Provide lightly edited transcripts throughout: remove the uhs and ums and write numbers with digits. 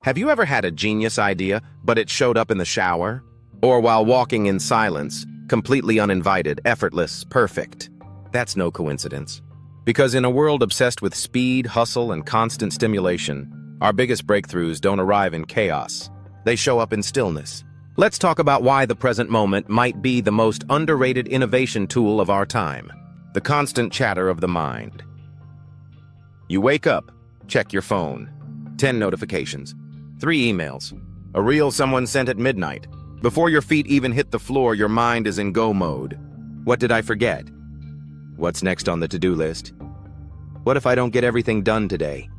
Have you ever had a genius idea, but it showed up in the shower? Or while walking in silence, completely uninvited, effortless, perfect? That's no coincidence. Because in a world obsessed with speed, hustle, and constant stimulation, our biggest breakthroughs don't arrive in chaos. They show up in stillness. Let's talk about why the present moment might be the most underrated innovation tool of our time. The constant chatter of the mind. You wake up, check your phone. 10 notifications. 3 emails. A reel someone sent at midnight. Before your feet even hit the floor, your mind is in go mode. What did I forget? What's next on the to-do list? What if I don't get everything done today?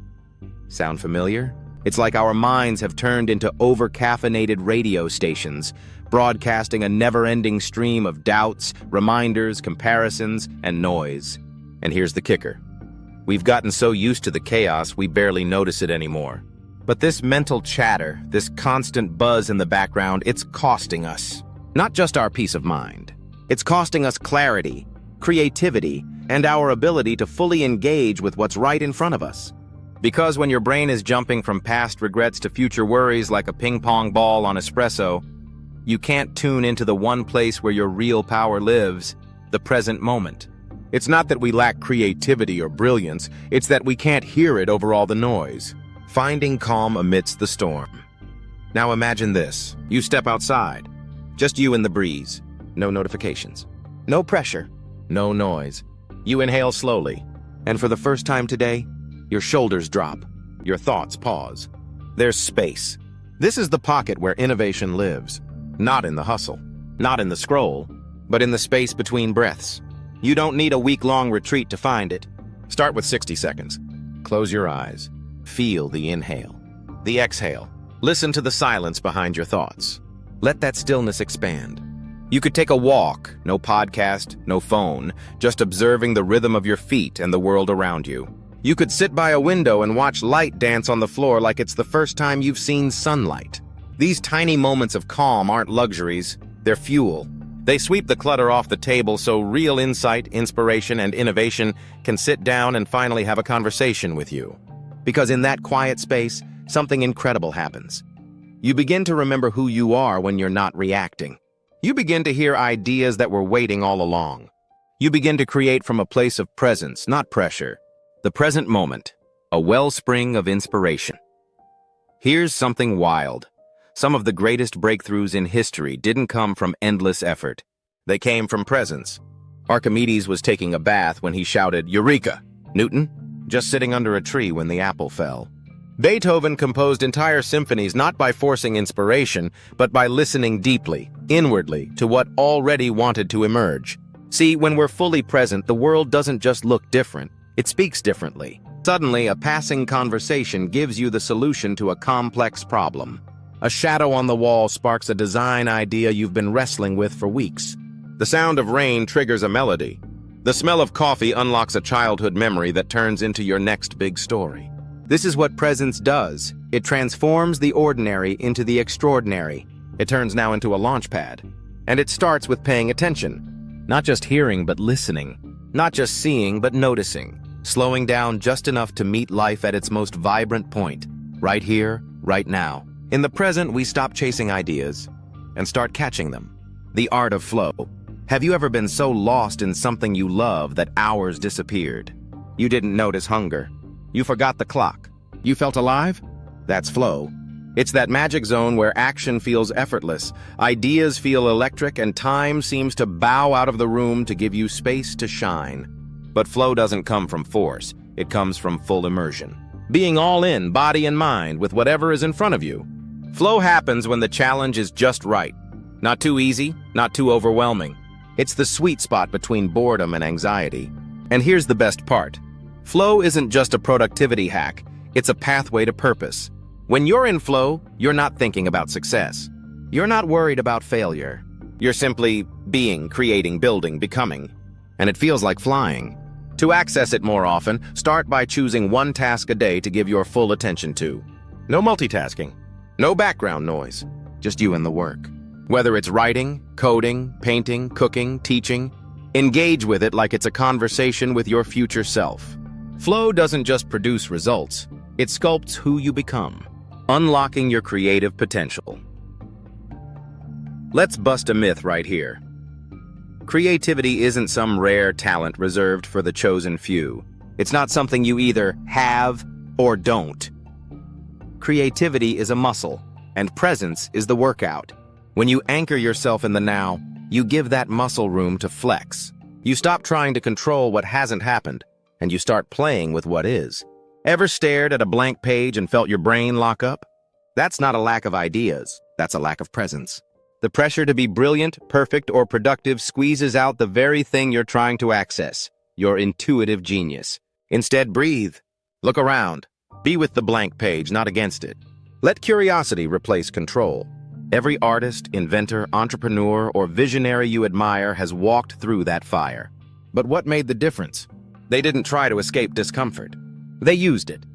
Sound familiar? It's like our minds have turned into over-caffeinated radio stations, broadcasting a never-ending stream of doubts, reminders, comparisons, and noise. And here's the kicker. We've gotten so used to the chaos, we barely notice it anymore. But this mental chatter, this constant buzz in the background, it's costing us. Not just our peace of mind. It's costing us clarity, creativity, and our ability to fully engage with what's right in front of us. Because when your brain is jumping from past regrets to future worries like a ping-pong ball on espresso, you can't tune into the one place where your real power lives, the present moment. It's not that we lack creativity or brilliance, it's that we can't hear it over all the noise. Finding calm amidst the storm. Now imagine this. You step outside. Just you and the breeze. No notifications. No pressure. No noise. You inhale slowly. And for the first time today, your shoulders drop. Your thoughts pause. There's space. This is the pocket where innovation lives. Not in the hustle. Not in the scroll. But in the space between breaths. You don't need a week-long retreat to find it. Start with 60 seconds. Close your eyes. Feel the inhale, the exhale. Listen to the silence behind your thoughts. Let that stillness expand. You could take a walk, no podcast, no phone, just observing the rhythm of your feet and the world around you. You could sit by a window and watch light dance on the floor like it's the first time you've seen sunlight. These tiny moments of calm aren't luxuries, they're fuel. They sweep the clutter off the table so real insight, inspiration, and innovation can sit down and finally have a conversation with you. Because in that quiet space, something incredible happens. You begin to remember who you are when you're not reacting. You begin to hear ideas that were waiting all along. You begin to create from a place of presence, not pressure. The present moment, a wellspring of inspiration. Here's something wild. Some of the greatest breakthroughs in history didn't come from endless effort. They came from presence. Archimedes was taking a bath when he shouted, "Eureka!" Newton? Just sitting under a tree when the apple fell. Beethoven composed entire symphonies not by forcing inspiration, but by listening deeply, inwardly, to what already wanted to emerge. See, when we're fully present, the world doesn't just look different, it speaks differently. Suddenly, a passing conversation gives you the solution to a complex problem. A shadow on the wall sparks a design idea you've been wrestling with for weeks. The sound of rain triggers a melody. The smell of coffee unlocks a childhood memory that turns into your next big story. This is what presence does. It transforms the ordinary into the extraordinary. It turns now into a launch pad. And it starts with paying attention. Not just hearing, but listening. Not just seeing, but noticing. Slowing down just enough to meet life at its most vibrant point. Right here, right now. In the present, we stop chasing ideas and start catching them. The art of flow. Have you ever been so lost in something you love that hours disappeared? You didn't notice hunger. You forgot the clock. You felt alive? That's flow. It's that magic zone where action feels effortless, ideas feel electric, and time seems to bow out of the room to give you space to shine. But flow doesn't come from force. It comes from full immersion. Being all in, body and mind, with whatever is in front of you. Flow happens when the challenge is just right. Not too easy, not too overwhelming. It's the sweet spot between boredom and anxiety. And here's the best part. Flow isn't just a productivity hack, it's a pathway to purpose. When you're in flow, you're not thinking about success. You're not worried about failure. You're simply being, creating, building, becoming. And it feels like flying. To access it more often, start by choosing one task a day to give your full attention to. No multitasking. No background noise. Just you and the work. Whether it's writing, coding, painting, cooking, teaching, engage with it like it's a conversation with your future self. Flow doesn't just produce results, it sculpts who you become. unlocking your creative potential. Let's bust a myth right here. Creativity isn't some rare talent reserved for the chosen few. It's not something you either have or don't. Creativity is a muscle, and presence is the workout. When you anchor yourself in the now, you give that muscle room to flex. You stop trying to control what hasn't happened, and you start playing with what is. Ever stared at a blank page and felt your brain lock up? That's not a lack of ideas, that's a lack of presence. The pressure to be brilliant, perfect, or productive squeezes out the very thing you're trying to access, your intuitive genius. Instead, breathe. Look around. Be with the blank page, not against it. Let curiosity replace control. Every artist, inventor, entrepreneur, or visionary you admire has walked through that fire. But what made the difference? They didn't try to escape discomfort. They used it.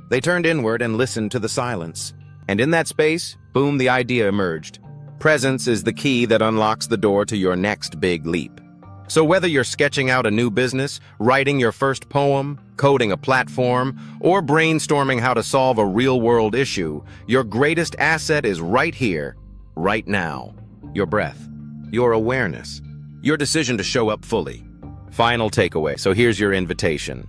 They turned inward and listened to the silence. And in that space, boom, the idea emerged. Presence is the key that unlocks the door to your next big leap. So whether you're sketching out a new business, writing your first poem, coding a platform, or brainstorming how to solve a real-world issue, your greatest asset is right here, right now. Your breath, your awareness, your decision to show up fully. Final takeaway, so here's your invitation.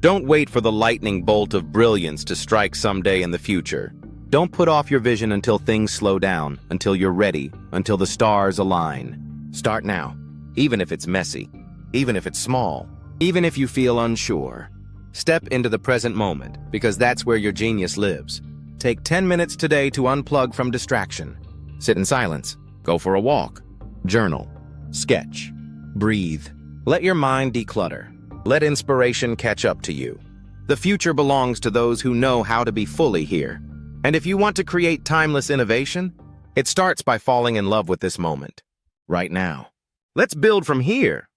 Don't wait for the lightning bolt of brilliance to strike someday in the future. Don't put off your vision until things slow down, until you're ready, until the stars align. Start now, even if it's messy, even if it's small, even if you feel unsure. Step into the present moment, because that's where your genius lives. Take 10 minutes today to unplug from distraction. Sit in silence, go for a walk, journal, sketch, breathe. Let your mind declutter. Let inspiration catch up to you. The future belongs to those who know how to be fully here. And if you want to create timeless innovation, it starts by falling in love with this moment, right now. Let's build from here.